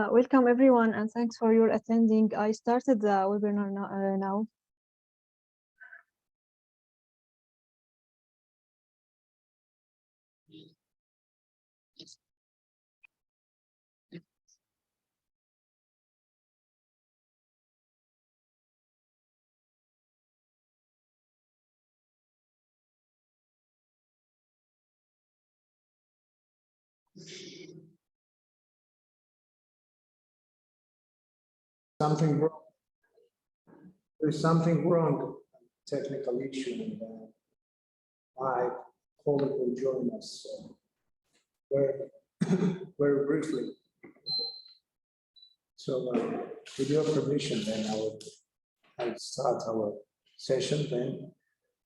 Welcome everyone, and thanks for your attending. I started the webinar now. Something wrong. There's something wrong, technical issue, and my colleague will join us very briefly. So, with your permission, then I'll start our session. Then.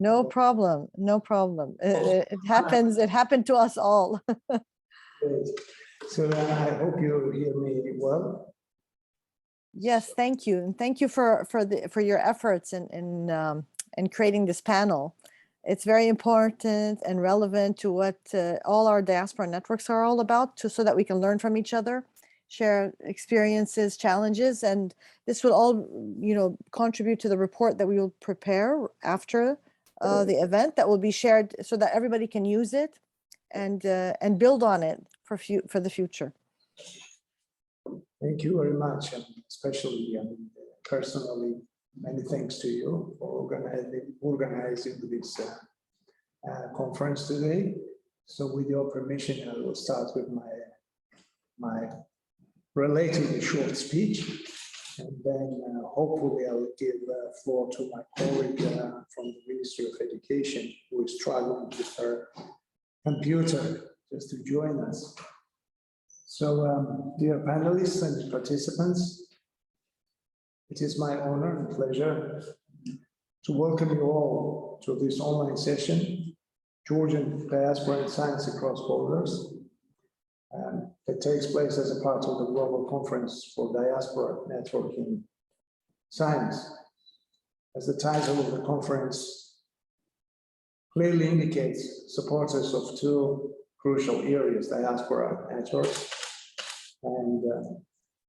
No problem. No problem. It happens. It happened to us all. So I hope you hear me well. Yes, thank you, and thank you for your efforts in creating this panel. It's very important and relevant to what all our diaspora networks are all about, so that we can learn from each other, share experiences, challenges, and this will all, contribute to the report that we will prepare after the event that will be shared, so that everybody can use it and build on it for the future. Thank you very much, and especially personally, many thanks to you for organizing this conference today. So with your permission, I will start with my relatively short speech, and then hopefully I will give the floor to my colleague from the Ministry of Education, who is struggling with her computer just to join us. So, dear panelists and participants, it is my honor and pleasure to welcome you all to this online session, Georgian Diaspora and Science Across Borders, that takes place as a part of the Global Conference for Diaspora Networking Science. As the title of the conference clearly indicates, supporters of two crucial areas, diaspora networks and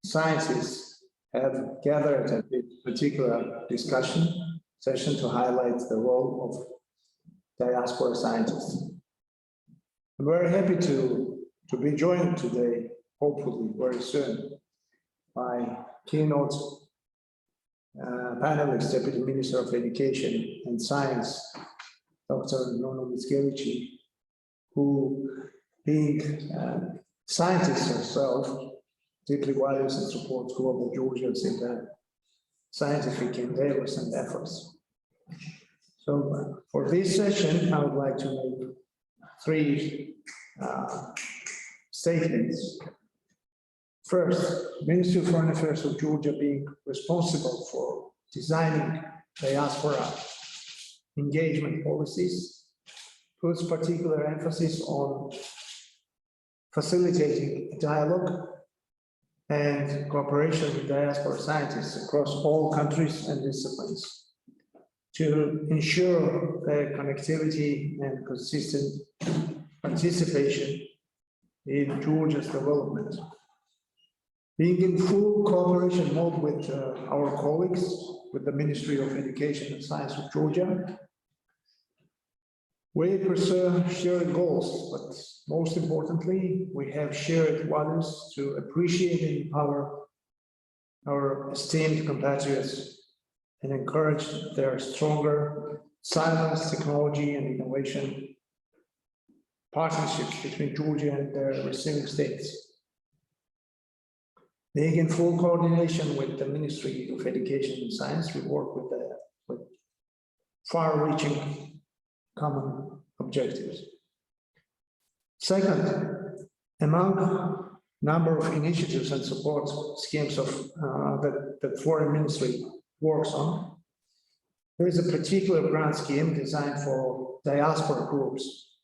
scientists, have gathered at this particular discussion session to highlight the role of diaspora scientists. I'm very happy to be joined today, hopefully very soon, by keynote panelist, Deputy Minister of Education and Science, Dr. Nono Mizgevici, who, being scientist herself, deeply values and supports global Georgians in their scientific endeavors and efforts. So for this session, I would like to make three statements. First, Ministry of Foreign Affairs of Georgia, being responsible for designing diaspora engagement policies, puts particular emphasis on facilitating dialogue and cooperation with diaspora scientists across all countries and disciplines to ensure their connectivity and consistent participation in Georgia's development. Being in full cooperation mode with our colleagues, with the Ministry of Education and Science of Georgia, we pursue shared goals, but most importantly, we have shared values to appreciate and empower our esteemed compatriots and encourage their stronger science, technology, and innovation partnerships between Georgia and their receiving states. Being in full coordination with the Ministry of Education and Science, we work with far-reaching common objectives. Second, among a number of initiatives and support schemes of that the Foreign Ministry works on, there is a particular grant scheme designed for diaspora groups.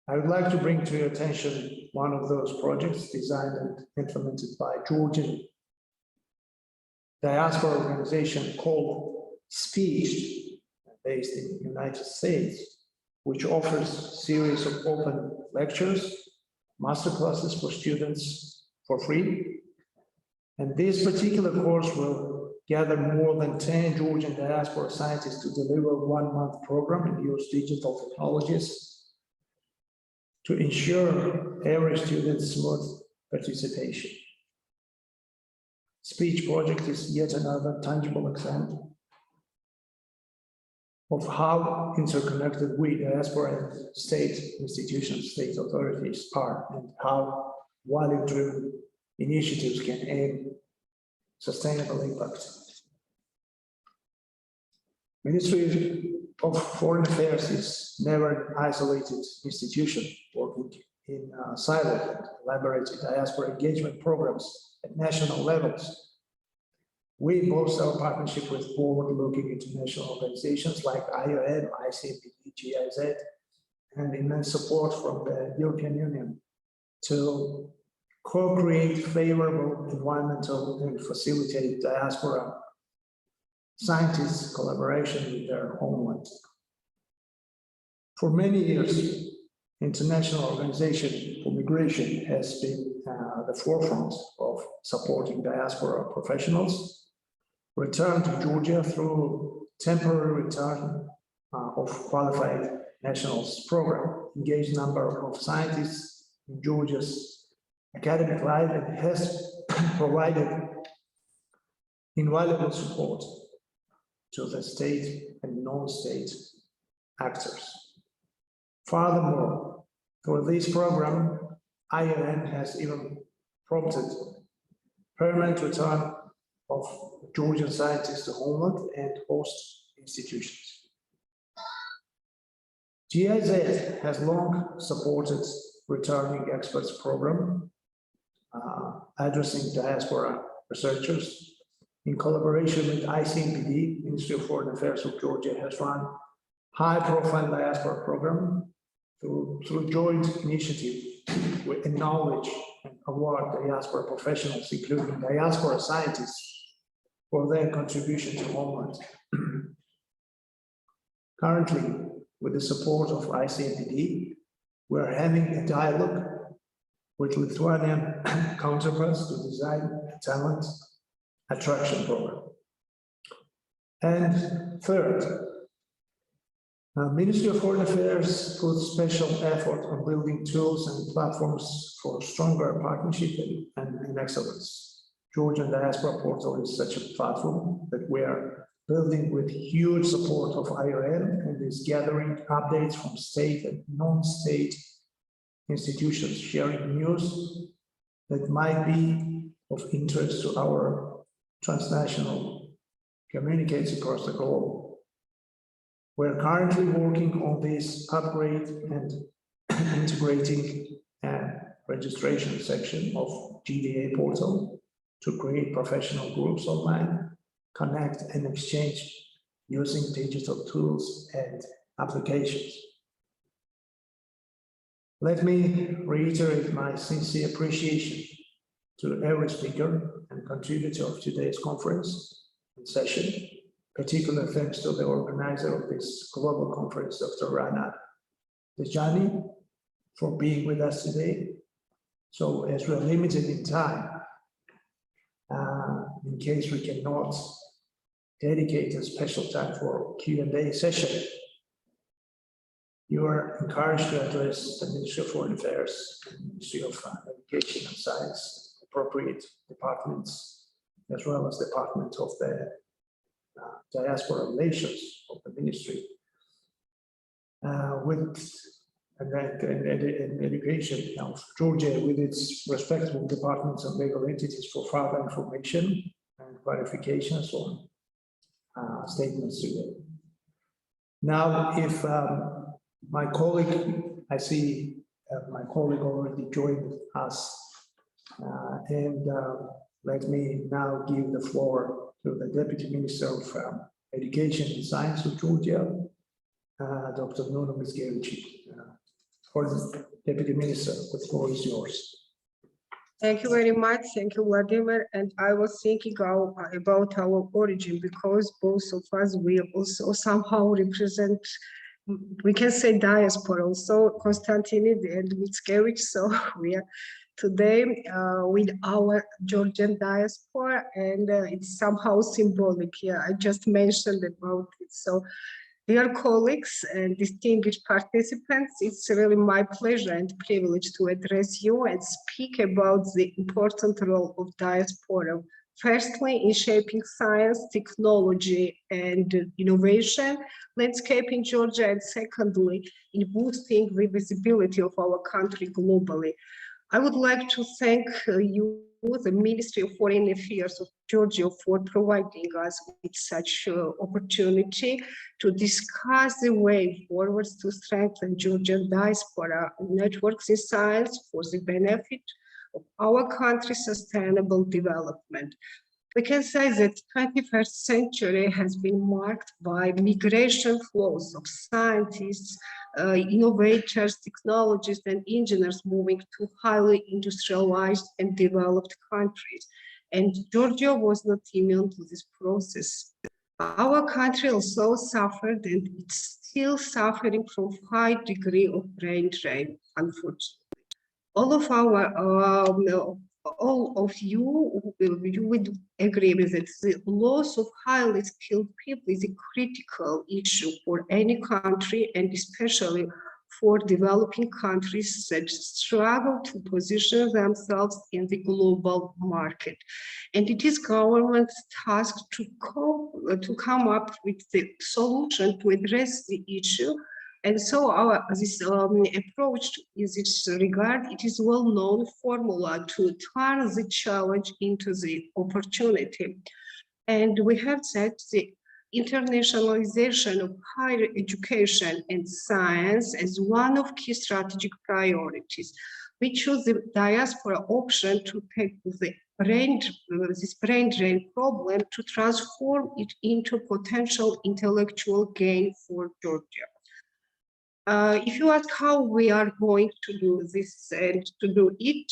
I would like to bring to your attention one of those projects designed and implemented by Georgian Diaspora organization called Speech, based in the United States, which offers series of open lectures, masterclasses for students for free. And this particular course will gather more than 10 Georgian diaspora scientists to deliver a one-month program and use digital technologies to ensure every student's smooth participation. Speech project is yet another tangible example of how interconnected we diaspora and state institutions, state authorities are, and how value-driven initiatives can aim sustainable impact. Ministry of Foreign Affairs is never an isolated institution working in silos and elaborated diaspora engagement programs at national levels. We boast our partnership with forward-looking international organizations like IOM, ICMPD, GIZ, and immense support from the European Union to co-create favorable environmental and facilitate diaspora scientists' collaboration with their homeland. For many years, International Organization for Migration has been the forefront of supporting diaspora professionals return to Georgia through temporary return of qualified nationals program, engaged number of scientists in Georgia's academic life, and has provided invaluable support to the state and non-state actors. Furthermore, for this program, IOM has even prompted permanent return of Georgian scientists to homeland and host institutions. GIZ has long supported returning experts program addressing diaspora researchers. In collaboration with ICMPD, Ministry of Foreign Affairs of Georgia has run high-profile diaspora program through joint initiative with acknowledge and award diaspora professionals, including diaspora scientists, for their contribution to homeland. Currently, with the support of ICMPD, we're having a dialogue with Lithuanian counterparts to design a talent attraction program. And third, Ministry of Foreign Affairs puts special effort on building tools and platforms for stronger partnership and excellence. Georgian Diaspora Portal is such a platform that we are building with huge support of IOM and is gathering updates from state and non-state institutions, sharing news that might be of interest to our transnational communities across the globe. We're currently working on this upgrade and integrating a registration section of GDA portal to create professional groups online, connect and exchange using digital tools and applications. Let me reiterate my sincere appreciation to every speaker and contributor of today's conference and session. Particular thanks to the organizer of this global conference, Dr. Rana Dejani, for being with us today. So as we're limited in time, in case we cannot dedicate a special time for Q&A session, you are encouraged to address the Ministry of Foreign Affairs, Ministry of Education and Science, appropriate departments, as well as Department of the Diaspora Relations of the Ministry, with and education of Georgia with its respective departments and legal entities for further information and clarifications on statements today. Now, if my colleague, I see my colleague already joined us, and let me now give the floor to the Deputy Minister of Education and Science of Georgia, Dr. Nuno Mizgevich. For the Deputy Minister, the floor is yours. Thank you very much. Thank you, Vladimir. And I was thinking about our origin, because both of us, we also somehow represent, we can say diaspora, also Konstantinid and Mickiewicz. So we are today with our Georgian diaspora, and it's somehow symbolic. Yeah, I just mentioned about it. So dear colleagues and distinguished participants, it's really my pleasure and privilege to address you and speak about the important role of diaspora. Firstly, in shaping science, technology, and innovation landscape in Georgia, and secondly, in boosting the visibility of our country globally. I would like to thank you, the Ministry of Foreign Affairs of Georgia, for providing us with such opportunity to discuss the way forward to strengthen Georgian diaspora networks in science for the benefit of our country's sustainable development. We can say that 21st century has been marked by migration flows of scientists, innovators, technologists, and engineers moving to highly industrialized and developed countries. And Georgia was not immune to this process. Our country also suffered, and it's still suffering from high degree of brain drain, unfortunately. All of you would agree with it. The loss of highly skilled people is a critical issue for any country, and especially for developing countries that struggle to position themselves in the global market. And it is government's task to come up with the solution to address the issue. And so this approach in this regard, it is well-known formula to turn the challenge into the opportunity. And we have set the internationalization of higher education and science as one of key strategic priorities. We choose the diaspora option to take this brain drain problem to transform it into potential intellectual gain for Georgia. If you ask how we are going to do this and to do it,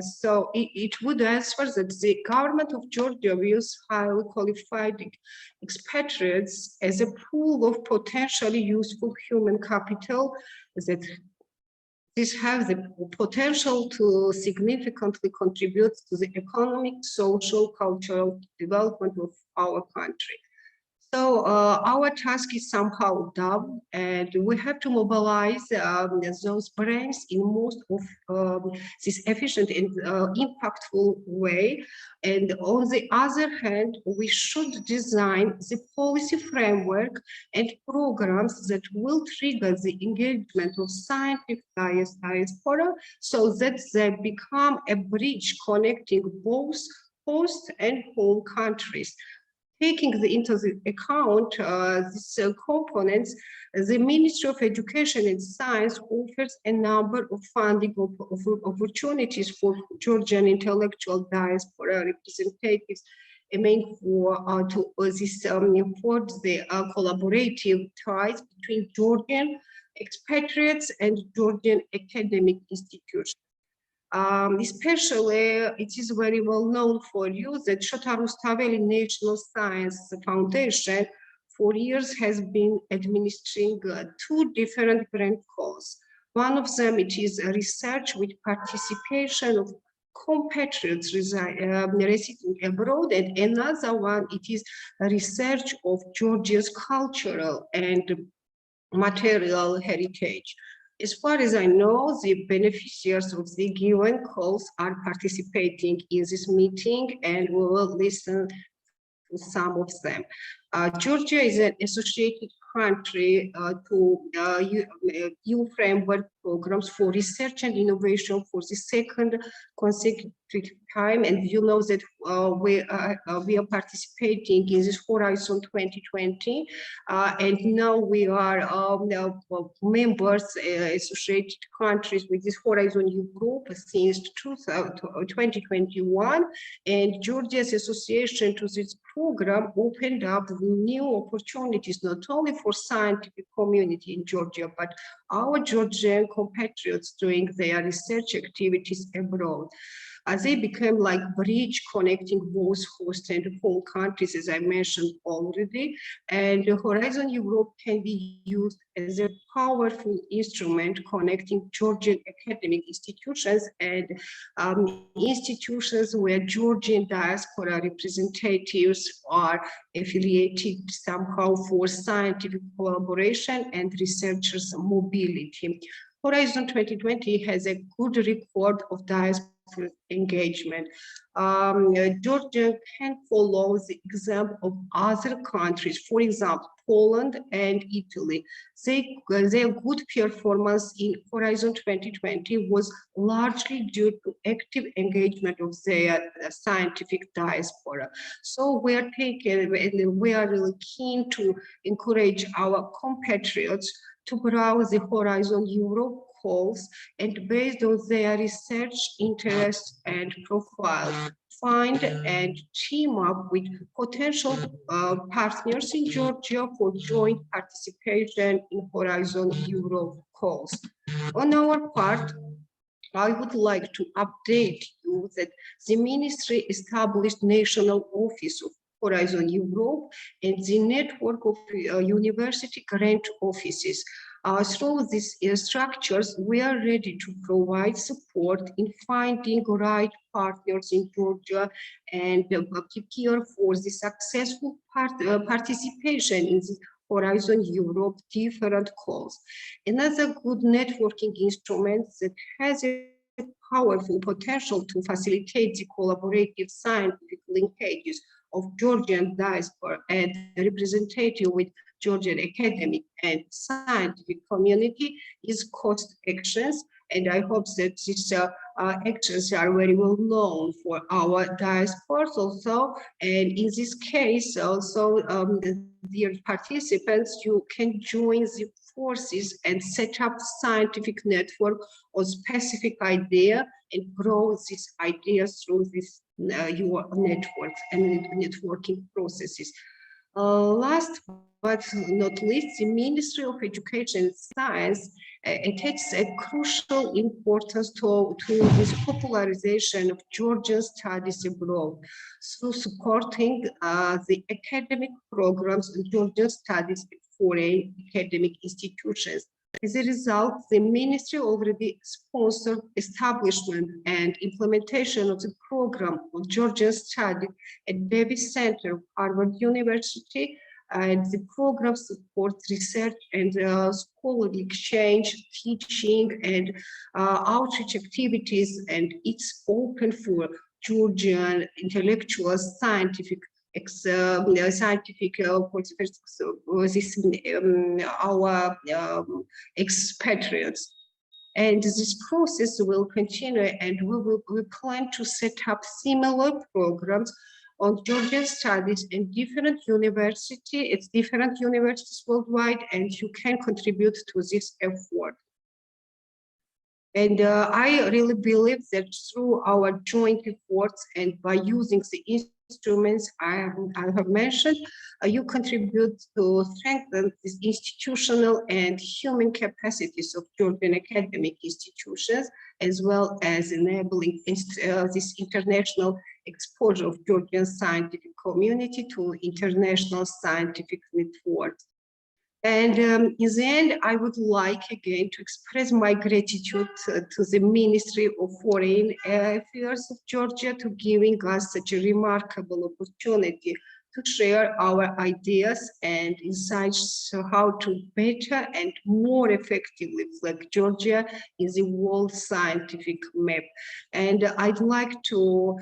so it would answer that the government of Georgia views highly qualified expatriates as a pool of potentially useful human capital that this has the potential to significantly contribute to the economic, social, cultural development of our country. So our task is somehow double, and we have to mobilize those brains in most of this efficient and impactful way. And on the other hand, we should design the policy framework and programs that will trigger the engagement of scientific diaspora so that they become a bridge connecting both host and home countries. Taking into account these components, the Ministry of Education and Science offers a number of funding opportunities for Georgian intellectual diaspora representatives, aiming for the collaborative ties between Georgian expatriates and Georgian academic institutions. Especially, it is very well known for you that Shota Rustaveli National Science Foundation for years has been administering two different grant calls. One of them, it is a research with participation of compatriots residing abroad, and another one, it is a research of Georgia's cultural and material heritage. As far as I know, the beneficiaries of the given calls are participating in this meeting, and we will listen to some of them. Georgia is an associated country to EU framework programs for research and innovation for the second consecutive time, and you know that we are participating in this Horizon 2020, and now we are members, associated countries with this Horizon Europe since 2021, and Georgia's association to this program opened up new opportunities not only for scientific community in Georgia, but our Georgian compatriots doing their research activities abroad. As they became like bridge connecting both host and home countries, as I mentioned already, and Horizon Europe can be used as a powerful instrument connecting Georgian academic institutions and institutions where Georgian diaspora representatives are affiliated somehow for scientific collaboration and researchers mobility. Horizon 2020 has a good record of diaspora engagement. Georgia can follow the example of other countries, for example, Poland and Italy. Their good performance in Horizon 2020 was largely due to active engagement of their scientific diaspora. So we are really keen to encourage our compatriots to browse the Horizon Europe calls, and based on their research interests and profile, find and team up with potential partners in Georgia for joint participation in Horizon Europe calls. On our part, I would like to update you that the ministry established National Office of Horizon Europe and the network of university grant offices. Through these structures, we are ready to provide support in finding right partners in Georgia and prepare for the successful participation in the Horizon Europe different calls. Another good networking instrument that has a powerful potential to facilitate the collaborative scientific linkages of Georgian diaspora and representative with Georgian academic and scientific community is cost actions. And I hope that these actions are very well known for our diasporas also. And in this case, also, dear participants, you can join the forces and set up scientific network or specific idea and grow this idea through this your networks and networking processes. Last but not least, the Ministry of Education and Science attaches a crucial importance to this popularization of Georgian studies abroad through supporting the academic programs of Georgian studies at foreign academic institutions. As a result, the ministry already sponsored establishment and implementation of the program of Georgian studies at Davis Center of Harvard University, and the program supports research and scholarly exchange, teaching, and outreach activities, and it's open for Georgian intellectuals, scientific our expatriates. And this process will continue, and we plan to set up similar programs on Georgian studies in different universities. It's different universities worldwide, and you can contribute to this effort. And I really believe that through our joint efforts and by using the instruments I have mentioned, you contribute to strengthen the institutional and human capacities of Georgian academic institutions, as well as enabling this international exposure of Georgian scientific community to international scientific networks. And in the end, I would like again to express my gratitude to the Ministry of Foreign Affairs of Georgia to giving us such a remarkable opportunity to share our ideas and insights on how to better and more effectively flag Georgia in the world scientific map. And I'd like to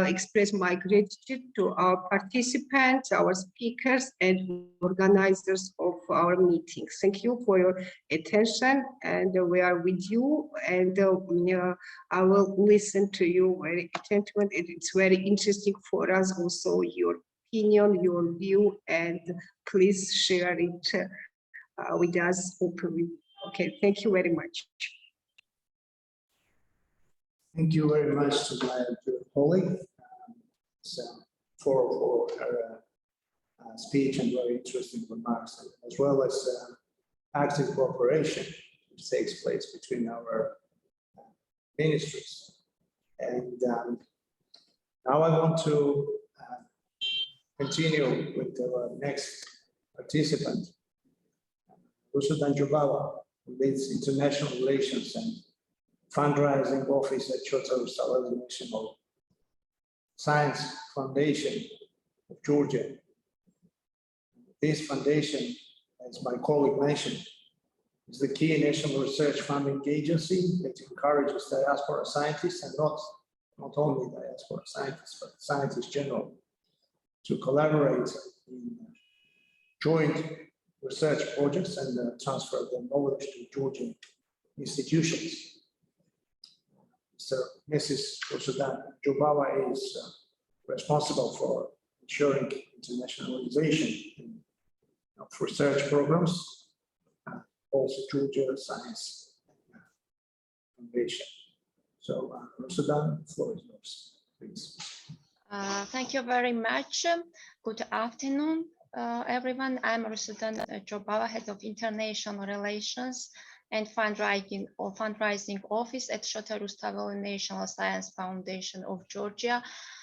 express my gratitude to our participants, our speakers, and organizers of our meetings. Thank you for your attention, and we are with you, and I will listen to you very attentively. It's very interesting for us also, your opinion, your view, and please share it with us openly. Okay, thank you very much. Thank you very much to my colleague for her speech and very interesting remarks, as well as active cooperation which takes place between our ministries. And now I want to continue with our next participant, Rusudan Jubawa, who leads international relations and fundraising office at Chota Rustavi National Science Foundation of Georgia. This foundation, as my colleague mentioned, is the key national research funding agency that encourages diaspora scientists, and not only diaspora scientists, but scientists general, to collaborate in joint research projects and transfer their knowledge to Georgian institutions. So Mrs. Rusudan Jubawa is responsible for ensuring internationalization of research programs, also Georgia Science Foundation. So Rusudan, the floor is yours, please. Thank you very much. Good afternoon, everyone. I'm Rusudan Jubawa, Head of International Relations and Fundraising Office at Chota Rustavi National Science Foundation of Georgia.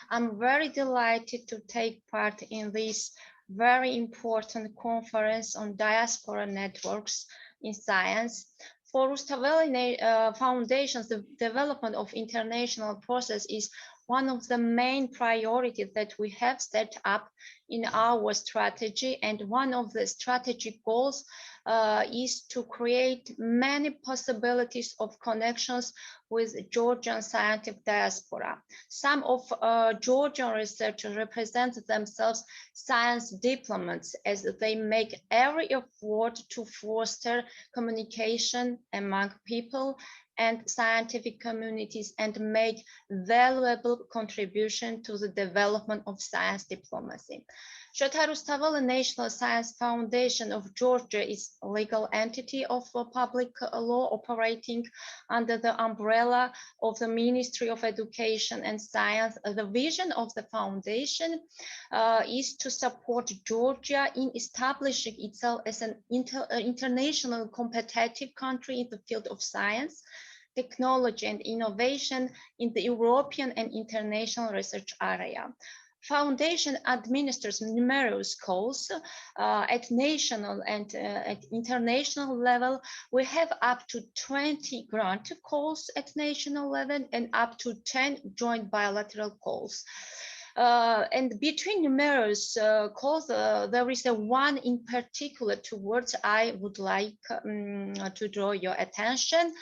I'm very delighted to take part in this very important conference on diaspora networks in science. For Rustavi Foundations, the development of international process is one of the main priorities that we have set up in our strategy, and one of the strategic goals is to create many possibilities of connections with Georgian scientific diaspora. Some of Georgian researchers represent themselves science diplomats, as they make every effort to foster communication among people and scientific communities and make valuable contribution to the development of science diplomacy. Chota Rustavi National Science Foundation of Georgia is a legal entity of public law operating under the umbrella of the Ministry of Education and Science. The vision of the foundation is to support Georgia in establishing itself as an international competitive country in the field of science, technology and innovation in the European and international research area. Foundation administers numerous calls at national and at international level. We have up to 20 grant calls at national level and up to 10 joint bilateral calls. And between numerous calls, there is one in particular towards I would like to draw your attention.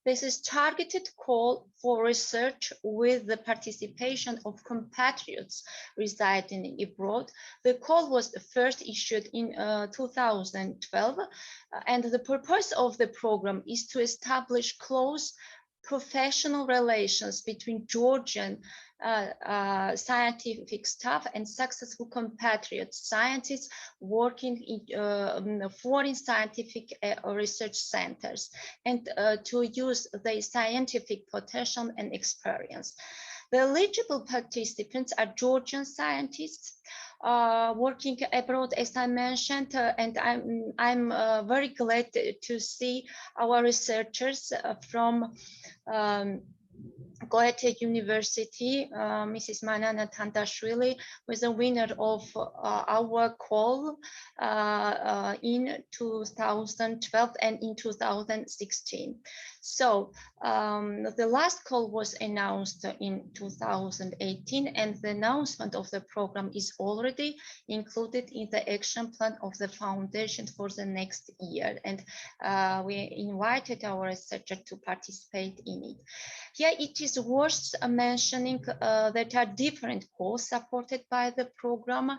This is targeted call for research with the participation of compatriots residing abroad. The call was first issued in 2012, and the purpose of the program is to establish close professional relations between Georgian scientific staff and successful compatriot scientists working in foreign scientific research centers, and to use their scientific potential and experience. The eligible participants are Georgian scientists working abroad, as I mentioned, and I'm very glad to see our researchers from Goethe University, Mrs. Manana Tandashvili, was a winner of our call in 2012 and in 2016. So the last call was announced in 2018, and the announcement of the program is already included in the action plan of the foundation for the next year. And we invited our researcher to participate in it. Here it is worth mentioning that are different calls supported by the program.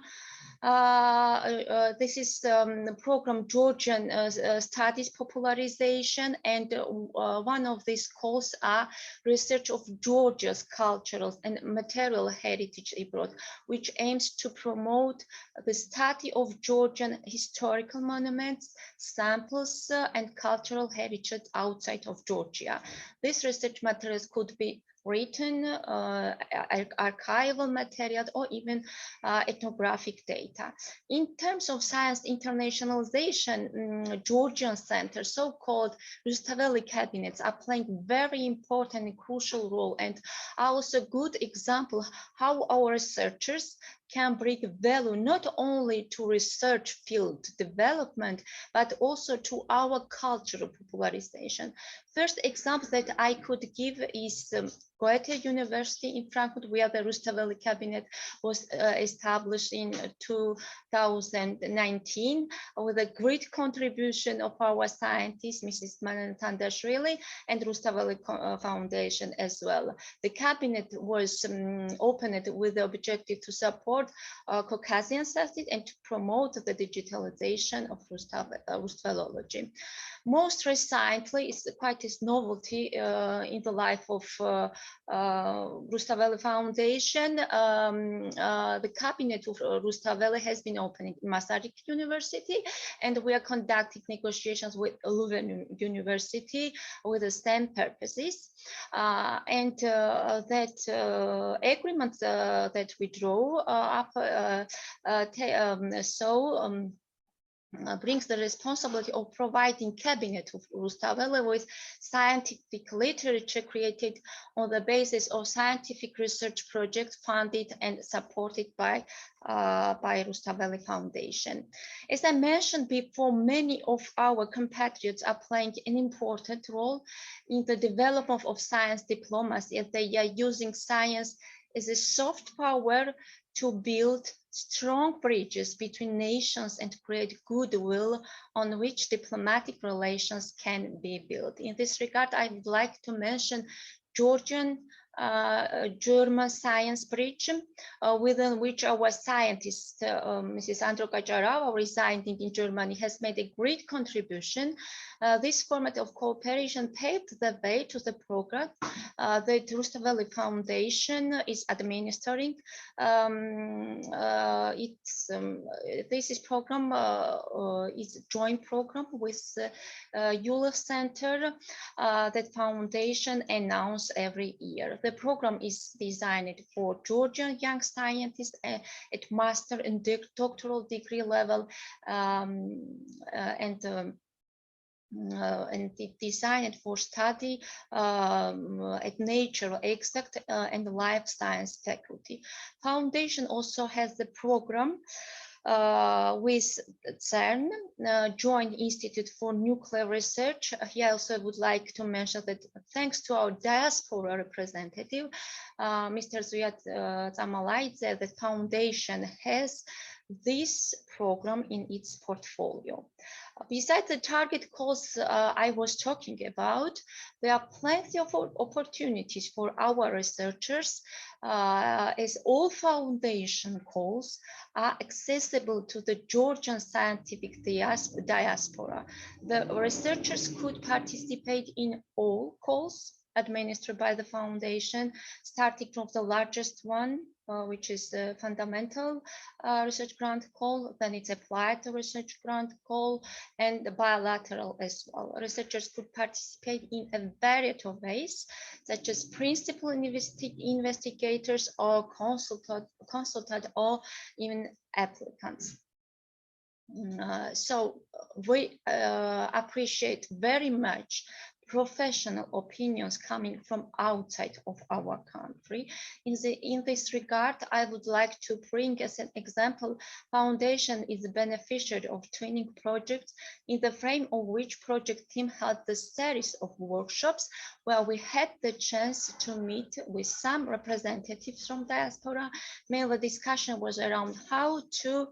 This is the program Georgian Studies Popularization, and one of these calls are research of Georgia's cultural and material heritage abroad, which aims to promote the study of Georgian historical monuments, samples, and cultural heritage outside of Georgia. These research materials could be written, archival material, or even ethnographic data. In terms of science internationalization, Georgian centers, so-called Rustaveli cabinets, are playing very important and crucial role, and also a good example how our researchers can bring value not only to research field development, but also to our cultural popularization. First example that I could give is Goethe University in Frankfurt, where the Rustaveli cabinet was established in 2019 with a great contribution of our scientist, Mrs. Manan Tandashvili, and Rustaveli Foundation as well. The cabinet was opened with the objective to support Caucasian studies and to promote the digitalization of Rustavelology. Most recently, it's quite a novelty in the life of Rustaveli Foundation. The cabinet of Rustaveli has been opened in Masaryk University, and we are conducting negotiations with Leuven University with the same purposes. And that agreement that we draw up brings the responsibility of providing cabinet of Rustaveli with scientific literature created on the basis of scientific research projects funded and supported by Rustaveli Foundation. As I mentioned before, many of our compatriots are playing an important role in the development of science diplomacy, as they are using science as a soft power to build strong bridges between nations and create goodwill on which diplomatic relations can be built. In this regard, I would like to mention German science bridge, within which our scientist, Mrs. Andro Gajarava, residing in Germany, has made a great contribution. This format of cooperation paved the way to the program that Rustaveli Foundation is administering. This program is a joint program with ULF Center that foundation announced every year. The program is designed for Georgian young scientists at master and doctoral degree level, and it designed for study at natural, exact, and life science faculty. Foundation also has the program with CERN, Joint Institute for Nuclear Research. Here I also would like to mention that thanks to our diaspora representative, Mr. Zuyat Zamalaidze, the foundation has this program in its portfolio. Besides the target calls I was talking about, there are plenty of opportunities for our researchers, as all foundation calls are accessible to the Georgian scientific diaspora. The researchers could participate in all calls administered by the foundation, starting from the largest one, which is the fundamental research grant call, then it's applied research grant call, and the bilateral as well. Researchers could participate in a variety of ways, such as principal investigators or consultant or even applicants. So we appreciate very much professional opinions coming from outside of our country. In this regard, I would like to bring as an example, Foundation is the beneficiary of training projects, in the frame of which project team had the series of workshops where we had the chance to meet with some representatives from diaspora. Mainly the discussion was around how to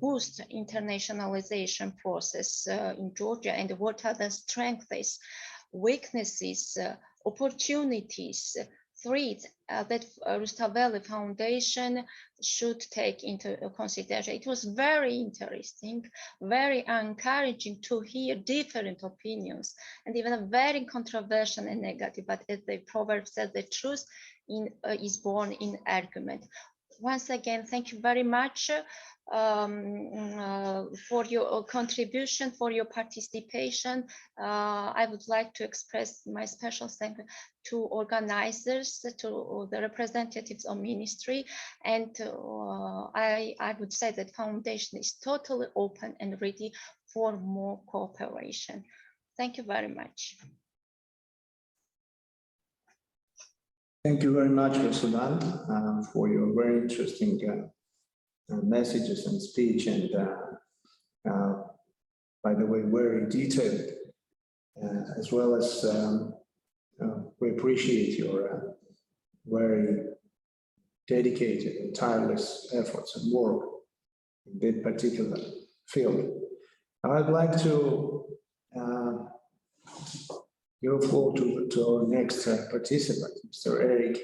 boost internationalization process in Georgia, and what are the strengths, weaknesses, opportunities, threats that Rustaveli Foundation should take into consideration. It was very interesting, very encouraging to hear different opinions, and even a very controversial and negative, but as the proverb says, the truth is born in argument. Once again, thank you very much for your contribution, for your participation. I would like to express my special thank to organizers, to the representatives of ministry, and I would say that Foundation is totally open and ready for more cooperation. Thank you very much. Thank you very much, Sudan, for your very interesting messages and speech, and by the way, very detailed, as well as we appreciate your very dedicated and tireless efforts and work in that particular field. I'd like to give the floor to our next participant, Mr. Eric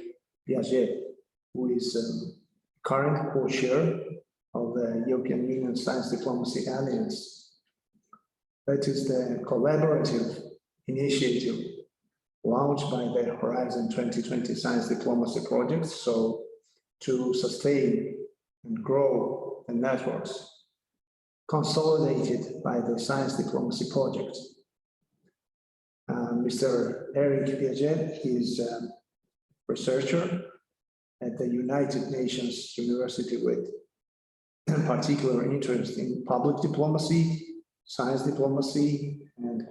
Piaget, who is current co-chair of the European Union Science Diplomacy Alliance. That is the collaborative initiative launched by the Horizon 2020 Science Diplomacy Project, so to sustain and grow the networks consolidated by the Science Diplomacy Project. Mr. Eric Piaget is a researcher at the United Nations University with particular interest in public diplomacy, science diplomacy, and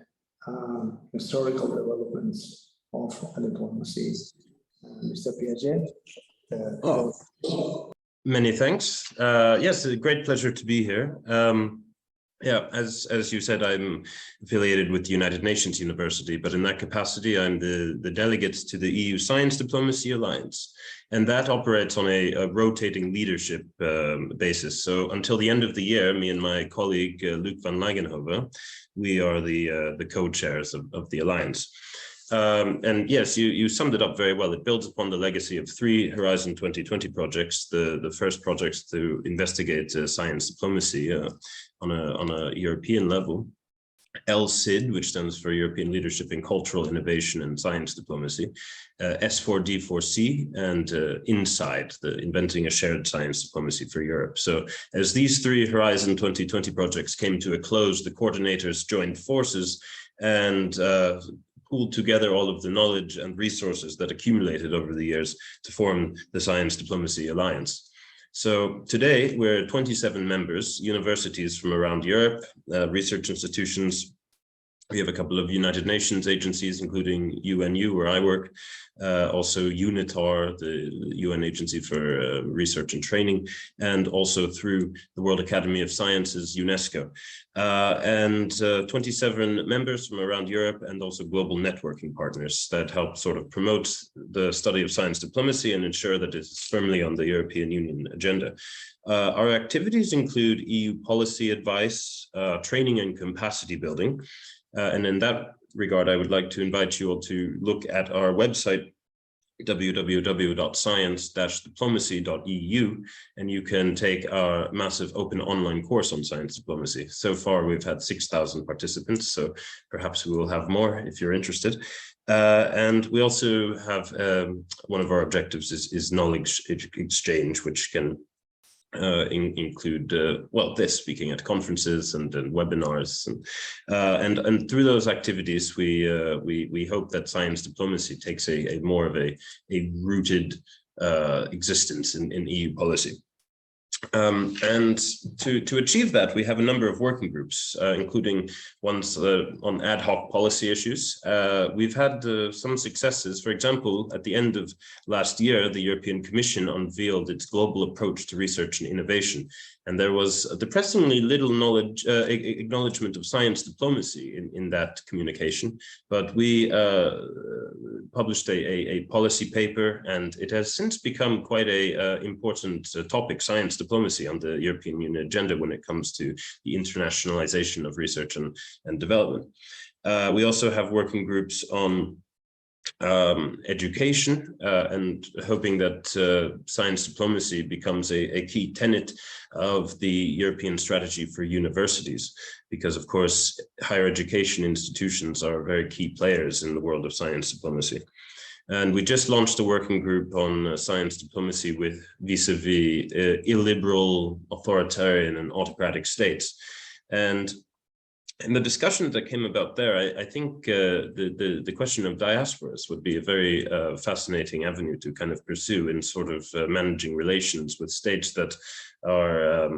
historical developments of diplomacy. Mr. Piaget. Many thanks. Yes, a great pleasure to be here. Yeah, as you said, I'm affiliated with the United Nations University, but in that capacity, I'm the delegate to the EU Science Diplomacy Alliance, and that operates on a rotating leadership basis. So until the end of the year, me and my colleague Luc van Lagenhove, we are the co-chairs of the alliance. And yes, you summed it up very well. It builds upon the legacy of 3 Horizon 2020 projects. The first projects to investigate science diplomacy on a European level. LCID, which stands for European Leadership in Cultural Innovation and Science Diplomacy, S4D4C, and INSIDE, the Inventing a Shared Science Diplomacy for Europe. So as these 3 Horizon 2020 projects came to a close, the coordinators joined forces and pooled together all of the knowledge and resources that accumulated over the years to form the Science Diplomacy Alliance. So today we're 27 members, universities from around Europe, research institutions. We have a couple of United Nations agencies, including UNU, where I work, also UNITAR, the UN Agency for Research and Training, and also through the World Academy of Sciences, UNESCO, and 27 members from around Europe, and also global networking partners that help sort of promote the study of science diplomacy and ensure that it is firmly on the European Union agenda. Our activities include EU policy advice, training and capacity building. And in that regard, I would like to invite you all to look at our website, www.science-diplomacy.eu, and you can take our massive open online course on science diplomacy. So far, we've had 6,000 participants, so perhaps we will have more if you're interested. And we also have one of our objectives is knowledge exchange, which can include this, speaking at conferences and webinars, and through those activities we hope that science diplomacy takes a more of a rooted existence in EU policy. And to achieve that, we have a number of working groups, including ones on ad hoc policy issues. We've had some successes. For example, at the end of last year, the European Commission unveiled its global approach to research and innovation. And there was depressingly little acknowledgement of science diplomacy in that communication. But we published a policy paper, and it has since become quite a important topic, science diplomacy, on the European Union agenda when it comes to the internationalization of research and development. We also have working groups on education and hoping that science diplomacy becomes a key tenet of the European strategy for universities, because of course higher education institutions are very key players in the world of science diplomacy. And we just launched a working group on science diplomacy with vis-a-vis illiberal, authoritarian and autocratic states. And in the discussion that came about there, I think the question of diasporas would be a very fascinating avenue to kind of pursue in sort of managing relations with states that are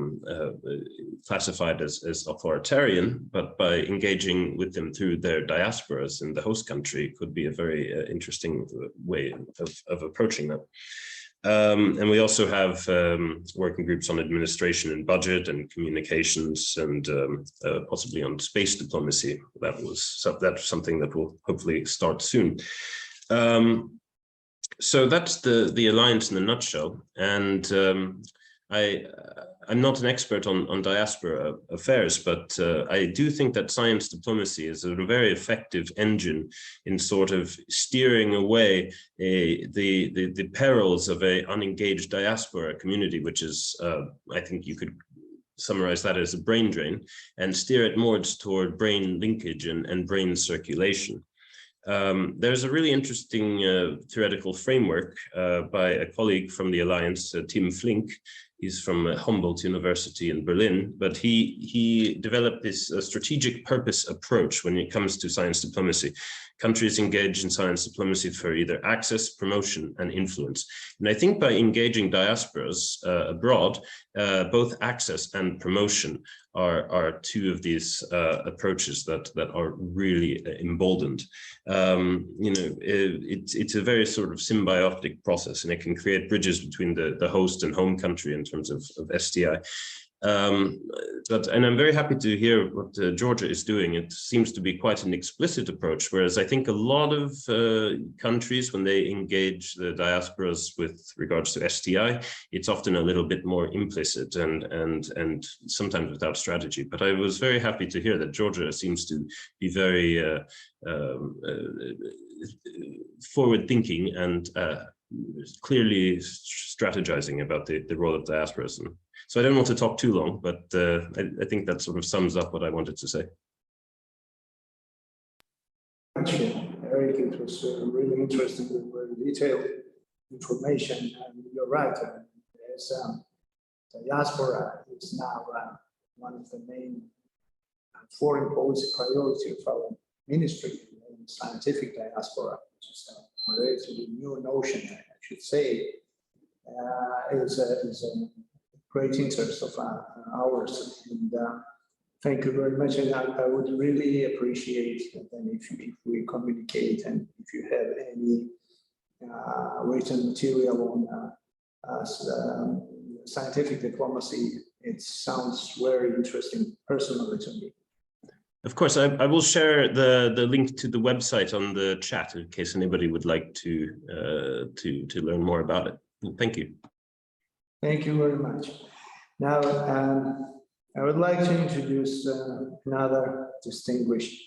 classified as authoritarian, but by engaging with them through their diasporas in the host country could be a very interesting way of approaching that. And we also have working groups on administration and budget and communications, and possibly on space diplomacy. That's something that will hopefully start soon. So that's the alliance in a nutshell. And I'm not an expert on diaspora affairs, but I do think that science diplomacy is a very effective engine in sort of steering away the perils of an unengaged diaspora community, which is, I think you could summarize that as a brain drain, and steer it more toward brain linkage and brain circulation. There's a really interesting theoretical framework by a colleague from the Alliance, Tim Flink. He's from Humboldt University in Berlin, but he developed this strategic purpose approach when it comes to science diplomacy. Countries engage in science diplomacy for either access, promotion, and influence. And I think by engaging diasporas abroad, both access and promotion are two of these approaches that are really emboldened. It's a very sort of symbiotic process, and it can create bridges between the host and home country in terms of SDI. And I'm very happy to hear what Georgia is doing. It seems to be quite an explicit approach, whereas I think a lot of countries, when they engage the diasporas with regards to STI, it's often a little bit more implicit and sometimes without strategy. But I was very happy to hear that Georgia seems to be very forward-thinking and clearly strategizing about the role of diasporas. So I don't want to talk too long, but I think that sort of sums up what I wanted to say. Eric, it was really interesting with very detailed information. And you're right, diaspora is now one of the main foreign policy priority of our ministry, in scientific diaspora, which is a relatively new notion, I should say, is a great interest of ours. And thank you very much. And I would really appreciate then if we communicate, and if you have any written material on scientific diplomacy, it sounds very interesting personally to me. Of course, I will share the link to the website on the chat in case anybody would like to learn more about it. Thank you. Thank you very much. Now, I would like to introduce another distinguished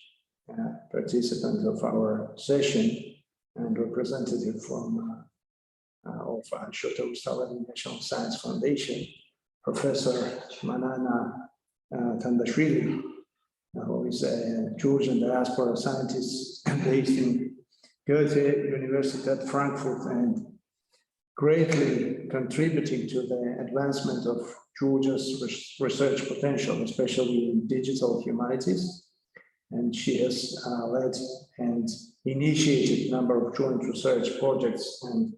participant of our session and representative from of Shoto Ustalavi National Science Foundation, Professor Manana Tandashvili, who is a Georgian diaspora scientist based in Goethe University at Frankfurt and greatly contributing to the advancement of Georgia's research potential, especially in digital humanities. And she has led and initiated a number of joint research projects and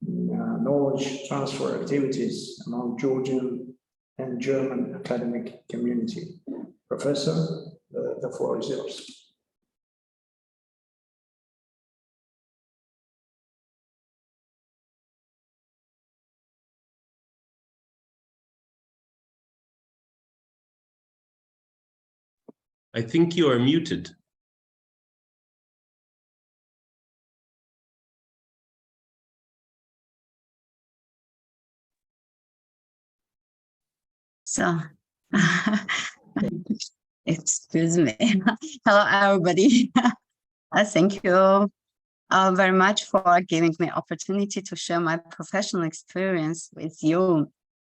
knowledge transfer activities among Georgian and German academic community. Professor, the floor is yours. I think you are muted. So, excuse me. Hello, everybody. Thank you very much for giving me opportunity to share my professional experience with you.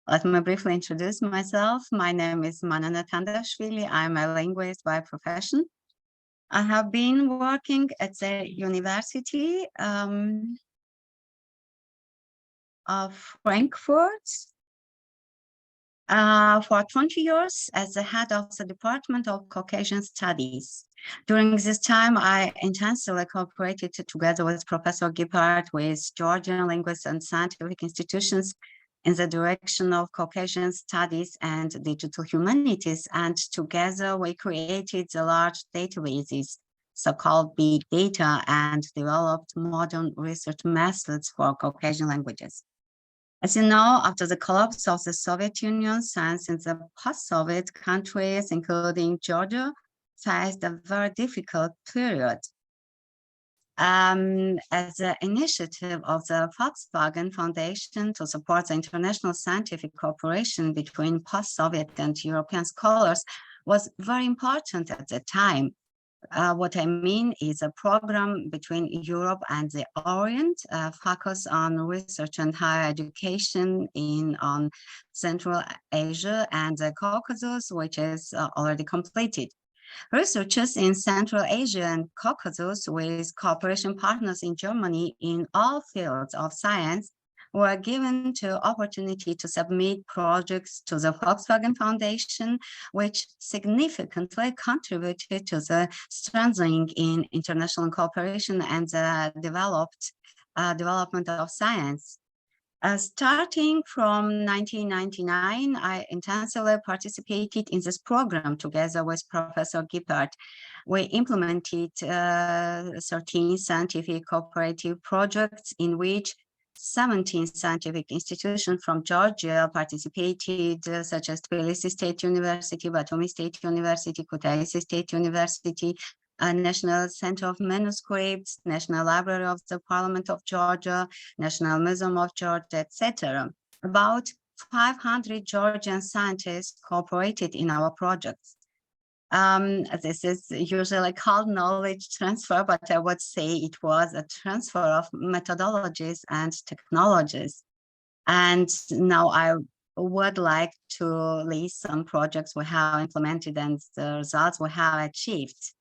Let me briefly introduce myself. My name is Manana Tandashvili. I'm a linguist by profession. I have been working at the University of Frankfurt for 20 years as the head of the Department of Caucasian Studies. During this time, I intensively cooperated together with Professor Gippard with Georgian linguists and scientific institutions in the direction of Caucasian studies and digital humanities. And together we created the large databases, so-called big data, and developed modern research methods for Caucasian languages. As you know, after the collapse of the Soviet Union, science in the post-Soviet countries, including Georgia, faced a very difficult period. As an initiative of the Volkswagen Foundation to support the international scientific cooperation between post-Soviet and European scholars was very important at the time. What I mean is a program between Europe and the Orient, focus on research and higher education on Central Asia and the Caucasus, which is already completed. Researchers in Central Asia and Caucasus with cooperation partners in Germany in all fields of science were given the opportunity to submit projects to the Volkswagen Foundation, which significantly contributed to the strengthening in international cooperation and the development of science. Starting from 1999, I intensively participated in this program together with Professor Gippard. We implemented 13 scientific cooperative projects in which 17 scientific institutions from Georgia participated, such as Tbilisi State University, Batumi State University, Kutaisi State University, National Center of Manuscripts, National Library of the Parliament of Georgia, National Museum of Georgia, etc. About 500 Georgian scientists cooperated in our projects. This is usually called knowledge transfer, but I would say it was a transfer of methodologies and technologies. And now I would like to list some projects we have implemented and the results we have achieved.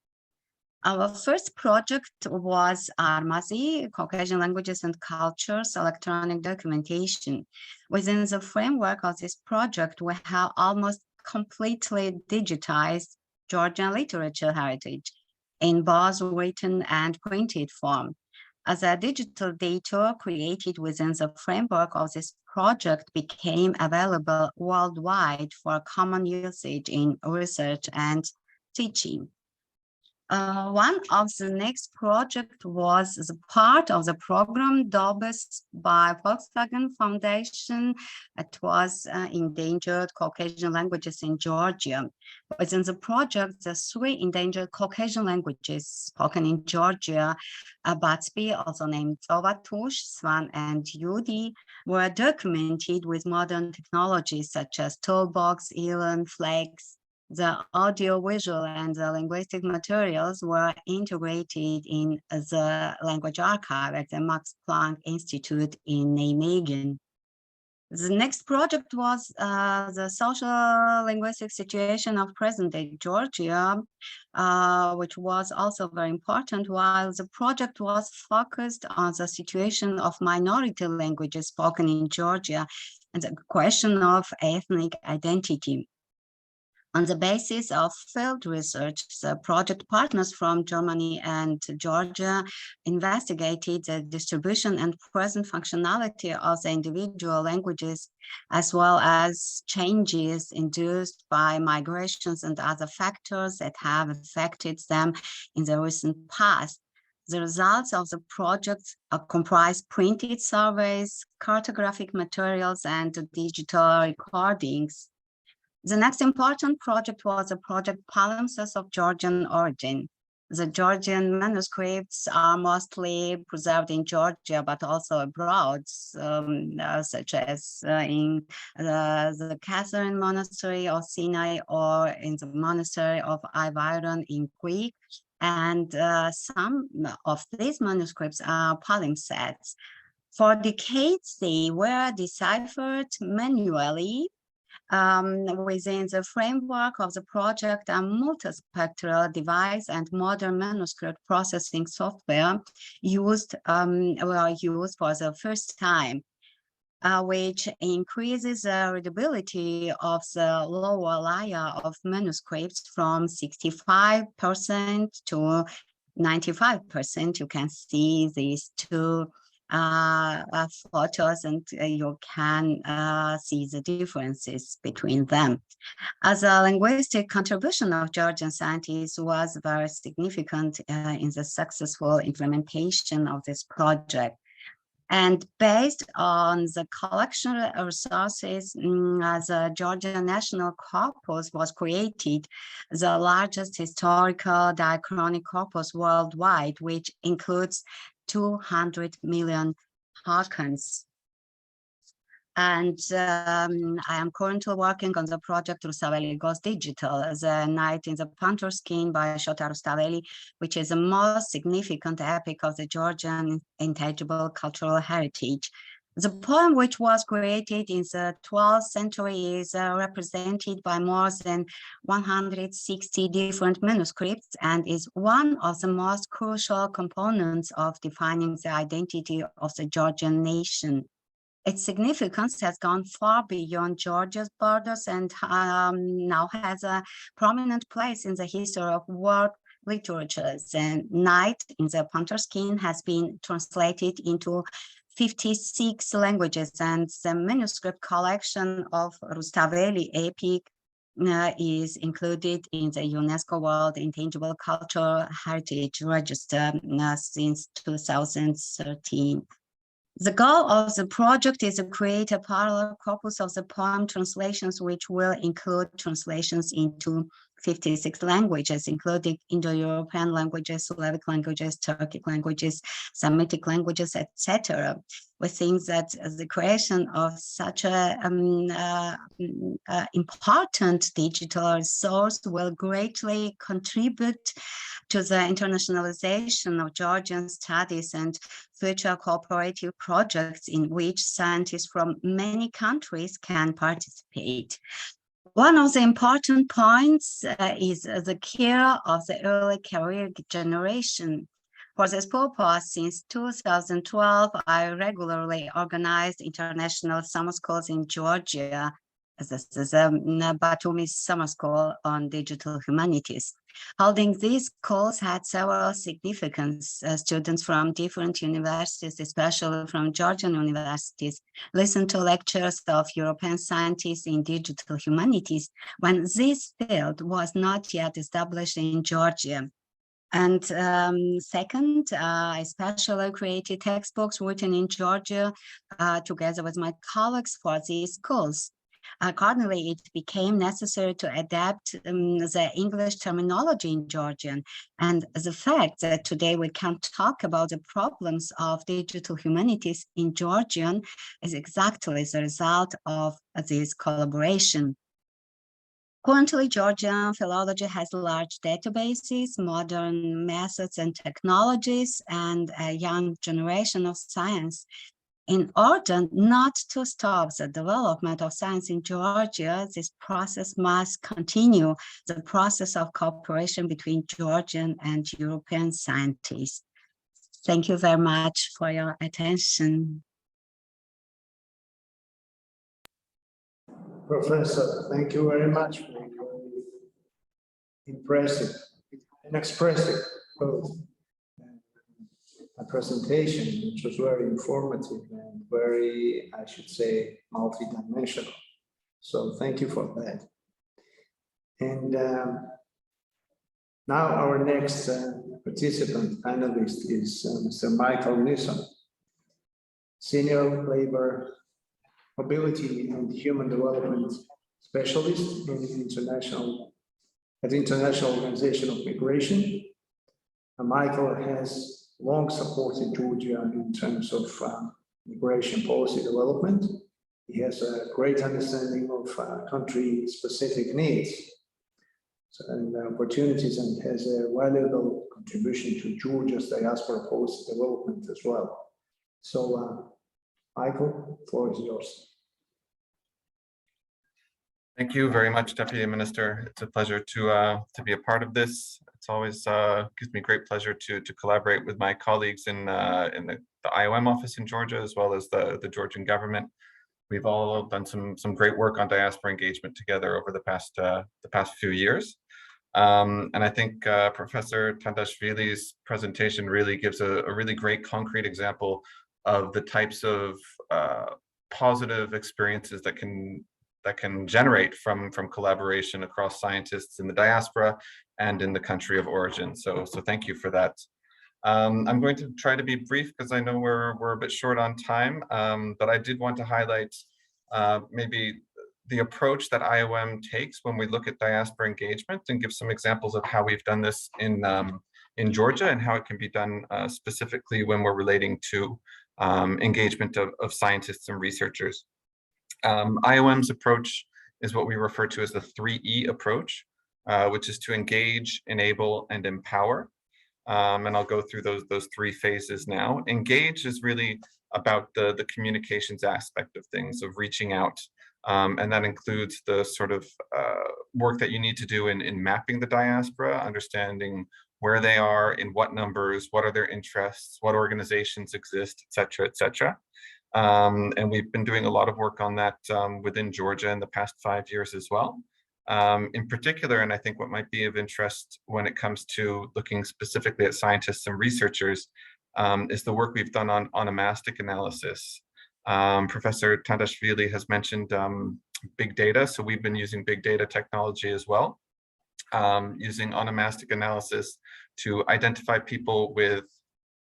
Our first project was Armazi, Caucasian Languages and Cultures, Electronic Documentation. Within the framework of this project, we have almost completely digitized Georgian literature heritage in both written and printed form. As a digital data created within the framework of this project became available worldwide for common usage in research and teaching. One of the next project was the part of the program developed by Volkswagen Foundation. It was endangered Caucasian languages in Georgia. Within the project, the 3 endangered Caucasian languages spoken in Georgia, Batsbi, also named Tsovatush, Svan, and Yudi, were documented with modern technologies such as toolbox, ELAN, flags. The audio-visual and the linguistic materials were integrated in the language archive at the Max Planck Institute in Nijmegen. The next project was the social linguistic situation of present-day Georgia, which was also very important, while the project was focused on the situation of minority languages spoken in Georgia and the question of ethnic identity. On the basis of field research, the project partners from Germany and Georgia investigated the distribution and present functionality of the individual languages, as well as changes induced by migrations and other factors that have affected them in the recent past. The results of the project comprise printed surveys, cartographic materials, and digital recordings. The next important project was the project Palimpsest of Georgian origin. The Georgian manuscripts are mostly preserved in Georgia, but also abroad, such as in the Catherine Monastery of Sinai or in the Monastery of Iviron in Greek. And some of these manuscripts are palimpsests. For decades, they were deciphered manually within the framework of the project. A multispectral device and modern manuscript processing software were used for the first time, which increases the readability of the lower layer of manuscripts from 65% to 95%. You can see these two photos, and you can see the differences between them. As a linguistic contribution of Georgian scientists was very significant in the successful implementation of this project. And based on the collection resources, the Georgian National Corpus was created, the largest historical diachronic corpus worldwide, which includes 200 million tokens. And I am currently working on the project Rustaveli Goes Digital, The Night in the Panther Skin by Shota Rustaveli, which is the most significant epic of the Georgian intangible cultural heritage. The poem, which was created in the 12th century, is represented by more than 160 different manuscripts and is one of the most crucial components of defining the identity of the Georgian nation. Its significance has gone far beyond Georgia's borders and now has a prominent place in the history of world literature. The Night in the Panther Skin has been translated into 56 languages, and the manuscript collection of Rustaveli epic is included in the UNESCO World Intangible Cultural Heritage Register since 2013. The goal of the project is to create a parallel corpus of the poem translations, which will include translations into 56 languages, including Indo-European languages, Slavic languages, Turkic languages, Semitic languages, etc. We think that the creation of such an important digital resource will greatly contribute to the internationalization of Georgian studies and future cooperative projects in which scientists from many countries can participate. One of the important points is the care of the early career generation. For this purpose, since 2012, I regularly organized international summer schools in Georgia. This is Batumi Summer School on Digital Humanities. Holding these schools had several significance. Students from different universities, especially from Georgian universities, listened to lectures of European scientists in digital humanities when this field was not yet established in Georgia. And second, I especially created textbooks written in Georgia together with my colleagues for these schools. Accordingly, it became necessary to adapt the English terminology in Georgian. And the fact that today we can talk about the problems of digital humanities in Georgian is exactly the result of this collaboration. Currently, Georgian philology has large databases, modern methods and technologies, and a young generation of science. In order not to stop the development of science in Georgia, this process must continue, the process of cooperation between Georgian and European scientists. Thank you very much for your attention. Professor, thank you very much for your impressive and expressive both a presentation, which was very informative and very, I should say, multidimensional. So thank you for that. And now our next participant, panelist, is Mr. Michael Newsom, Senior Labor Mobility and Human Development Specialist in at the International Organization of Migration. And Michael has long supported Georgia in terms of migration policy development. He has a great understanding of country-specific needs and opportunities, and has a valuable contribution to Georgia's diaspora policy development as well. So, Michael, the floor is yours. Thank you very much, Deputy Minister. It's a pleasure to be a part of this. It's always gives me great pleasure to collaborate with my colleagues in the IOM office in Georgia, as well as the Georgian government. We've all done some great work on diaspora engagement together over the past few years. And I think Professor Tandashvili's presentation really gives a really great concrete example of the types of positive experiences that can generate from collaboration across scientists in the diaspora and in the country of origin. So thank you for that. I'm going to try to be brief because I know we're a bit short on time, but I did want to highlight maybe the approach that IOM takes when we look at diaspora engagement, and give some examples of how we've done this in Georgia and how it can be done specifically when we're relating to engagement of scientists and researchers. IOM's approach is what we refer to as the 3E approach, which is to engage, enable, and empower. And I'll go through those three phases now. Engage is really about the communications aspect of things, of reaching out. And that includes the sort of work that you need to do in mapping the diaspora, understanding where they are, in what numbers, what are their interests, what organizations exist, et cetera, et cetera. And we've been doing a lot of work on that within Georgia in the past 5 years as well. In particular, and I think what might be of interest when it comes to looking specifically at scientists and researchers, is the work we've done on onomastic analysis. Professor Tandashvili has mentioned big data, so we've been using big data technology as well, using onomastic analysis to identify people with,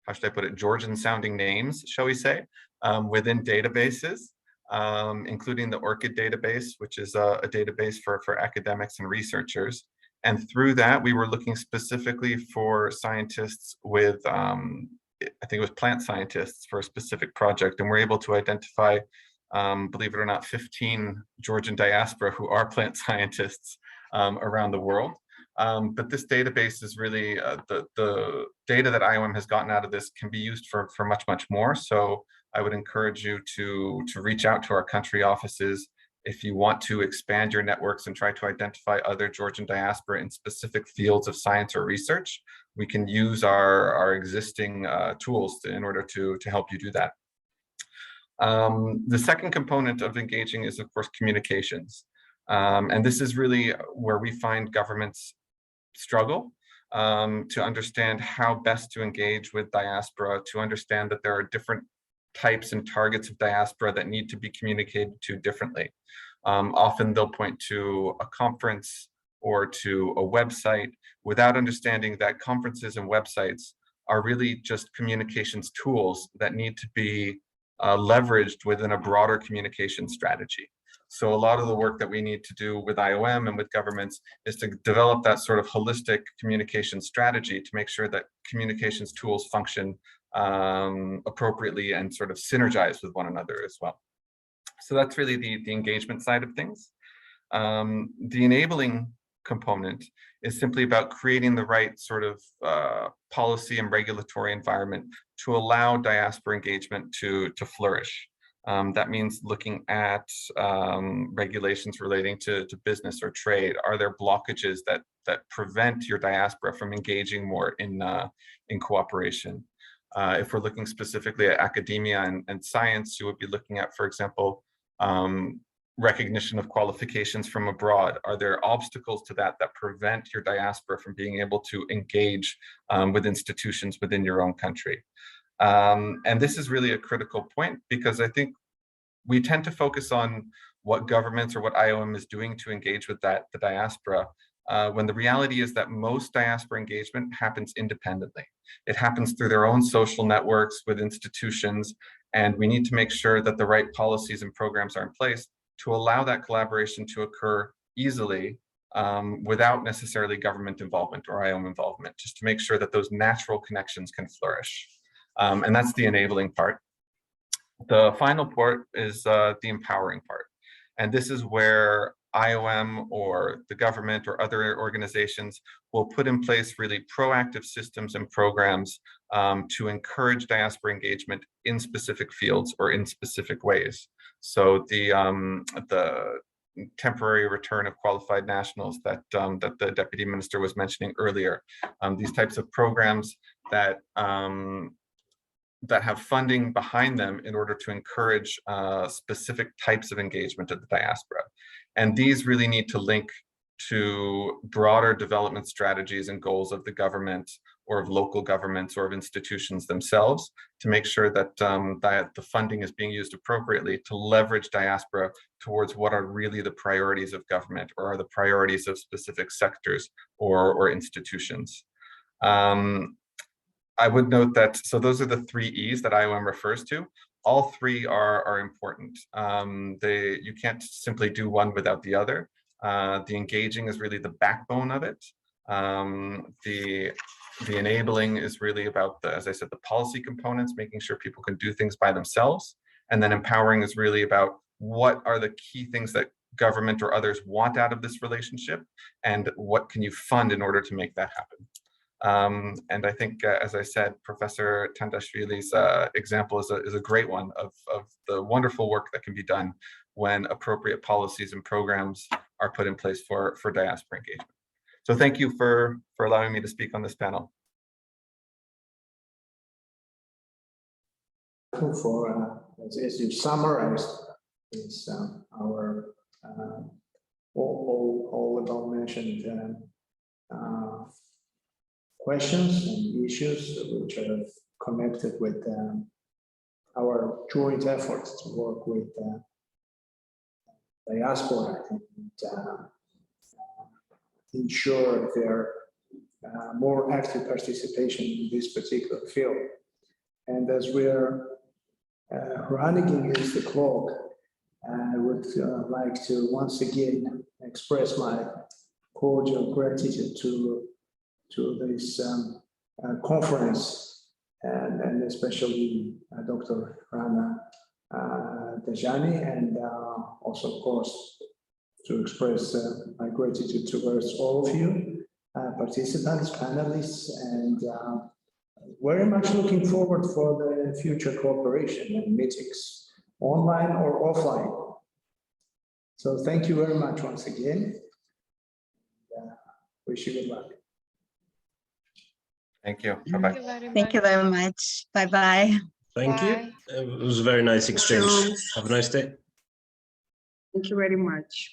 how should I put it, Georgian sounding names, shall we say, within databases, including the ORCID database, which is a database for academics and researchers. And through that, we were looking specifically for scientists with, I think it was plant scientists for a specific project, and we're able to identify, believe it or not, 15 Georgian diaspora who are plant scientists around the world. But this database is really, the data that IOM has gotten out of this can be used for much, much more. So I would encourage you to reach out to our country offices if you want to expand your networks and try to identify other Georgian diaspora in specific fields of science or research. We can use our existing tools in order to help you do that. The second component of engaging is, of course, communications. And this is really where we find governments struggle to understand how best to engage with diaspora, to understand that there are different types and targets of diaspora that need to be communicated to differently. Often they'll point to a conference or to a website without understanding that conferences and websites are really just communications tools that need to be leveraged within a broader communication strategy. So a lot of the work that we need to do with IOM and with governments is to develop that sort of holistic communication strategy to make sure that communications tools function appropriately and sort of synergize with one another as well. So that's really the engagement side of things. The enabling component is simply about creating the right sort of policy and regulatory environment to allow diaspora engagement to flourish. That means looking at regulations relating to business or trade. Are there blockages that prevent your diaspora from engaging more in cooperation? If we're looking specifically at academia and science, you would be looking at, for example, recognition of qualifications from abroad? Are there obstacles to that that prevent your diaspora from being able to engage with institutions within your own country? And this is really a critical point, because I think we tend to focus on what governments or what IOM is doing to engage with the diaspora, when the reality is that most diaspora engagement happens independently. It happens through their own social networks with institutions, and we need to make sure that the right policies and programs are in place to allow that collaboration to occur easily, without necessarily government involvement or IOM involvement, just to make sure that those natural connections can flourish. And that's the enabling part. The final part is the empowering part. And this is where IOM or the government or other organizations will put in place really proactive systems and programs to encourage diaspora engagement in specific fields or in specific ways. So the temporary return of qualified nationals that the Deputy Minister was mentioning earlier, these types of programs that have funding behind them in order to encourage specific types of engagement of the diaspora. And these really need to link to broader development strategies and goals of the government or of local governments or of institutions themselves, to make sure that, that the funding is being used appropriately to leverage diaspora towards what are really the priorities of government or are the priorities of specific sectors or institutions. I would note that, so those are the 3 E's that IOM refers to. All 3 are important. You can't simply do one without the other. The engaging is really the backbone of it. The enabling is really about as I said, the policy components, making sure people can do things by themselves. And then empowering is really about what are the key things that government or others want out of this relationship, and what can you fund in order to make that happen. And I think, as I said, Professor Tandashvili's example is a great one of the wonderful work that can be done when appropriate policies and programs are put in place for diaspora engagement. So thank you for allowing me to speak on this panel. For as you summarized, it's our all above mentioned questions and issues which are connected with our joint efforts to work with diaspora and ensure their more active participation in this particular field. And as we are running against the clock, I would like to once again express my cordial gratitude to this conference, and especially Dr. Rana Dajani, and also, of course, to express my gratitude towards all of you, participants, panelists, and very much looking forward for the future cooperation and meetings, online or offline. So thank you very much once again. Wish you good luck. Thank you. Bye-bye. Thank you very much. Bye-bye. Thank you. Bye. It was a very nice exchange. Have a nice day. Thank you very much.